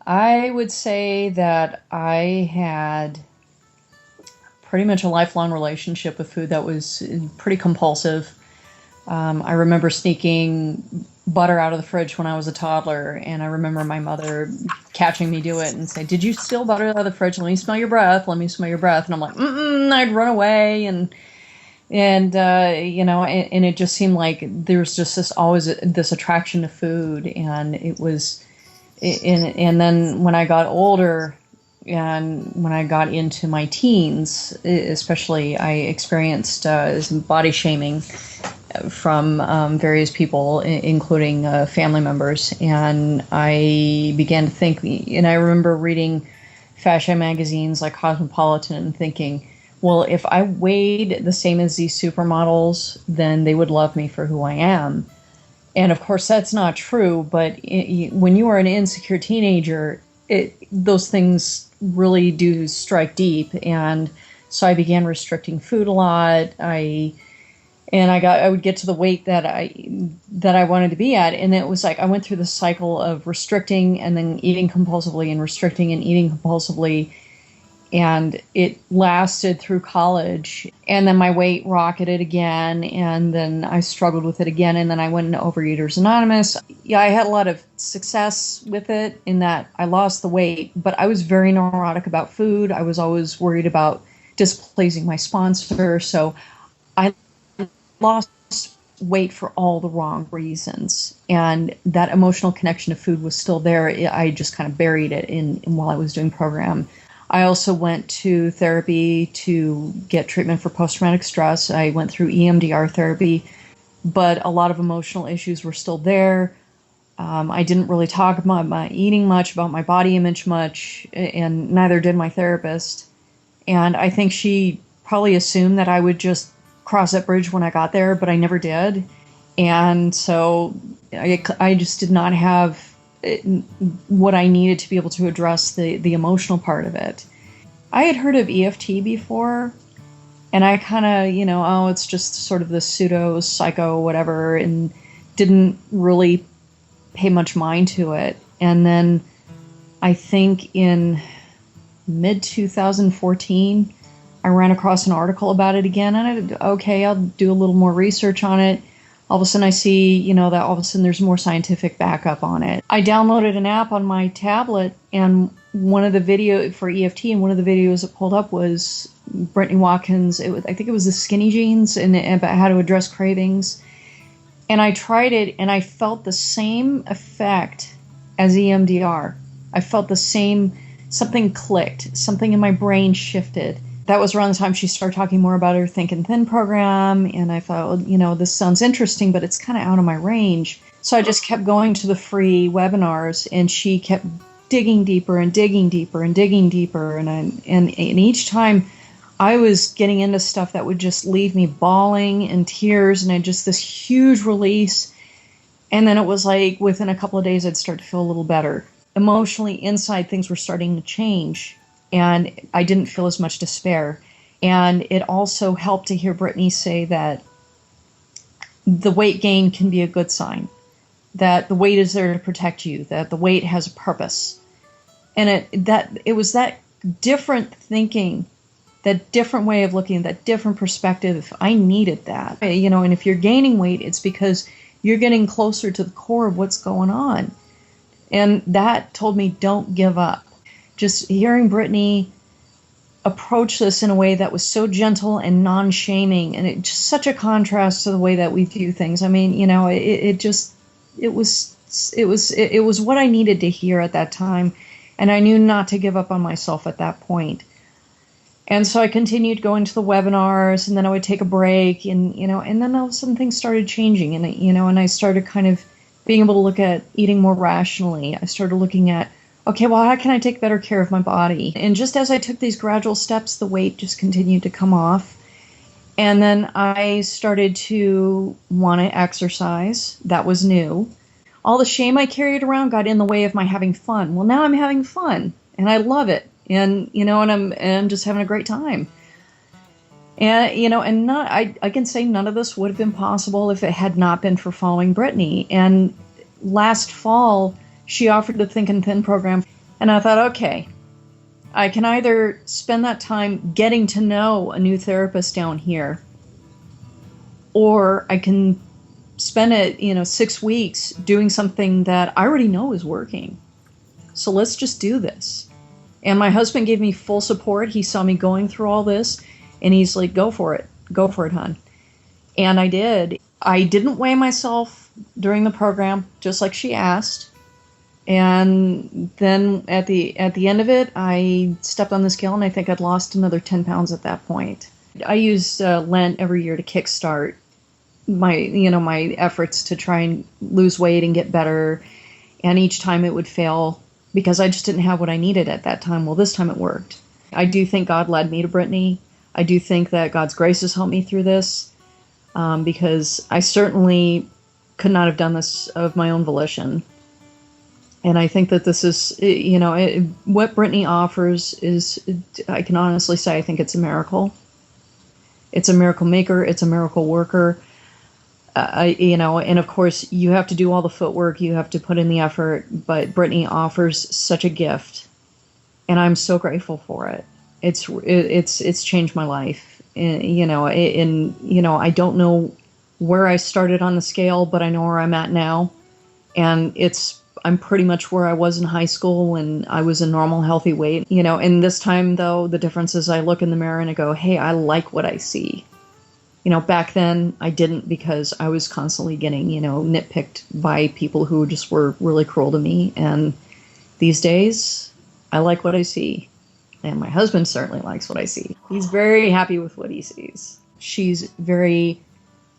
I would say that I had pretty much a lifelong relationship with food that was pretty compulsive. I remember sneaking butter out of the fridge when I was a toddler, and I remember my mother catching me do it and say, "Did you steal butter out of the fridge? Let me smell your breath. Let me smell your breath." And I'm like, "Mm-mm," I'd run away, and it just seemed like there was just this attraction to food, and it was, and then when I got older. And when I got into my teens, especially, I experienced some body shaming from various people, including family members. And I began to think, and I remember reading fashion magazines like Cosmopolitan and thinking, well, if I weighed the same as these supermodels, then they would love me for who I am. And of course, that's not true. But when you are an insecure teenager, those things really do strike deep. And so I began restricting food a lot. I would get to the weight that I wanted to be at, and it was like I went through the cycle of restricting and then eating compulsively and restricting and eating compulsively, and it lasted through college. And then my weight rocketed again, and then I struggled with it again, and then I went into Overeaters Anonymous. Yeah, I had a lot of success with it in that I lost the weight, but I was very neurotic about food. I was always worried about displeasing my sponsor, so I lost weight for all the wrong reasons. And that emotional connection to food was still there. I just kind of buried it in while I was doing program. I also went to therapy to get treatment for post-traumatic stress. I went through EMDR therapy, but a lot of emotional issues were still there. I didn't really talk about my eating much, about my body image much, and neither did my therapist. And I think she probably assumed that I would just cross that bridge when I got there, but I never did. And so I just did not have what I needed to be able to address the emotional part of it. I had heard of EFT before, and I kind of, it's just sort of this pseudo psycho whatever, and didn't really pay much mind to it. And then I think in mid 2014, I ran across an article about it again, and I'll do a little more research on it. All of a sudden I see, that all of a sudden there's more scientific backup on it. I downloaded an app on my tablet, and one of the video for EFT, and one of the videos that pulled up was Brittany Watkins. I think it was the skinny jeans and about how to address cravings. And I tried it, and I felt the same effect as EMDR. I felt the same, something clicked, something in my brain shifted. That was around the time she started talking more about her Think and Thin program, and I thought, this sounds interesting, but it's kind of out of my range. So I just kept going to the free webinars, and she kept digging deeper and digging deeper and digging deeper, and each time I was getting into stuff that would just leave me bawling in tears, and just this huge release. And then it was like within a couple of days, I'd start to feel a little better. Emotionally, inside, things were starting to change. And I didn't feel as much despair. And it also helped to hear Brittany say that the weight gain can be a good sign, that the weight is there to protect you, that the weight has a purpose. And it was that different thinking, that different way of looking, that different perspective. I needed that. And if you're gaining weight, it's because you're getting closer to the core of what's going on. And that told me, don't give up. Just hearing Brittany approach this in a way that was so gentle and non-shaming, and it just such a contrast to the way that we view things. I mean, it was what I needed to hear at that time, and I knew not to give up on myself at that point. And so I continued going to the webinars, and then I would take a break, and then all of a sudden things started changing, and I started kind of being able to look at eating more rationally. I started looking at, okay, well, how can I take better care of my body? And just as I took these gradual steps, the weight just continued to come off. And then I started to want to exercise. That was new. All the shame I carried around got in the way of my having fun. Well, now I'm having fun, and I love it. And, and I'm just having a great time. And, I can say none of this would have been possible if it had not been for following Brittany. And last fall, she offered the Think and Thin program, And I thought, okay, I can either spend that time getting to know a new therapist down here, or I can spend it, 6 weeks doing something that I already know is working. So let's just do this. And my husband gave me full support. He saw me going through all this, and he's like, go for it, hon. And I did. I didn't weigh myself during the program, just like she asked. And then at the end of it, I stepped on the scale, and I think I'd lost another 10 pounds at that point. I used Lent every year to kickstart my efforts to try and lose weight and get better. And each time it would fail because I just didn't have what I needed at that time. Well, this time it worked. I do think God led me to Brittany. I do think that God's grace has helped me through this, because I certainly could not have done this of my own volition. And I think that this is, what Brittany offers is, I can honestly say, I think it's a miracle. It's a miracle maker. It's a miracle worker. And of course, you have to do all the footwork. You have to put in the effort. But Brittany offers such a gift, and I'm so grateful for it. It's changed my life. I don't know where I started on the scale, but I know where I'm at now, and I'm pretty much where I was in high school when I was a normal, healthy weight. And this time, though, the difference is I look in the mirror and I go, hey, I like what I see. Back then I didn't, because I was constantly getting, nitpicked by people who just were really cruel to me. And these days I like what I see. And my husband certainly likes what I see. He's very happy with what he sees. She's very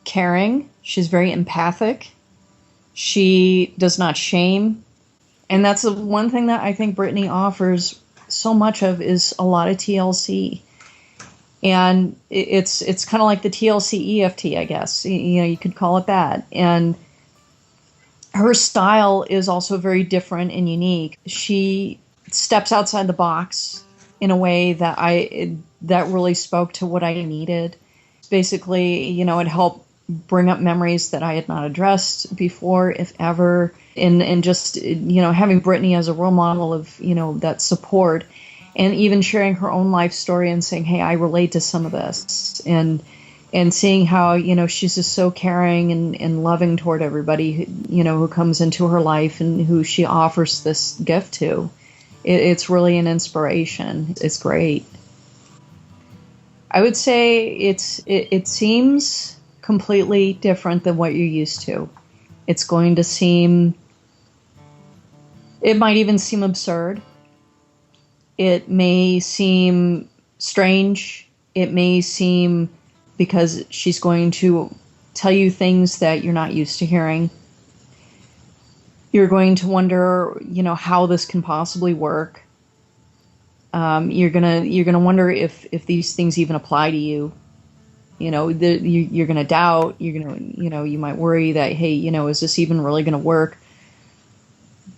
caring. She's very empathic. She does not shame. And that's the one thing that I think Brittany offers so much of, is a lot of TLC. And it's kind of like the TLC EFT, I guess. You could call it that. And her style is also very different and unique. She steps outside the box in a way that that really spoke to what I needed. Basically, it helped bring up memories that I had not addressed before, if ever. And just, having Brittany as a role model of, that support. And even sharing her own life story and saying, hey, I relate to some of this. And seeing how, she's just so caring and loving toward everybody, who comes into her life and who she offers this gift to. It's really an inspiration. It's great. I would say it seems completely different than what you're used to. It's going to seem, it might even seem absurd. It may seem strange. It may seem, because she's going to tell you things that you're not used to hearing. You're going to wonder, how this can possibly work. You're gonna wonder if these things even apply to you. You're gonna doubt. You might worry that, hey, is this even really gonna work?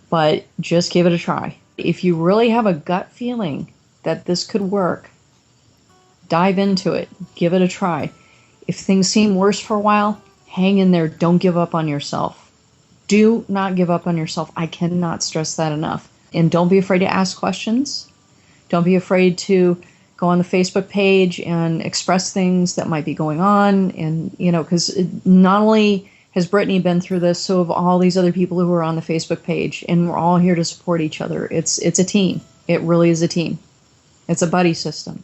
But just give it a try. If you really have a gut feeling that this could work, dive into it. Give it a try. If things seem worse for a while, hang in there. Don't give up on yourself. Do not give up on yourself. I cannot stress that enough. And don't be afraid to ask questions. Don't be afraid to go on the Facebook page and express things that might be going on. And, because not only has Brittany been through this, so have all these other people who are on the Facebook page, and we're all here to support each other. It's a team. It really is a team. It's a buddy system.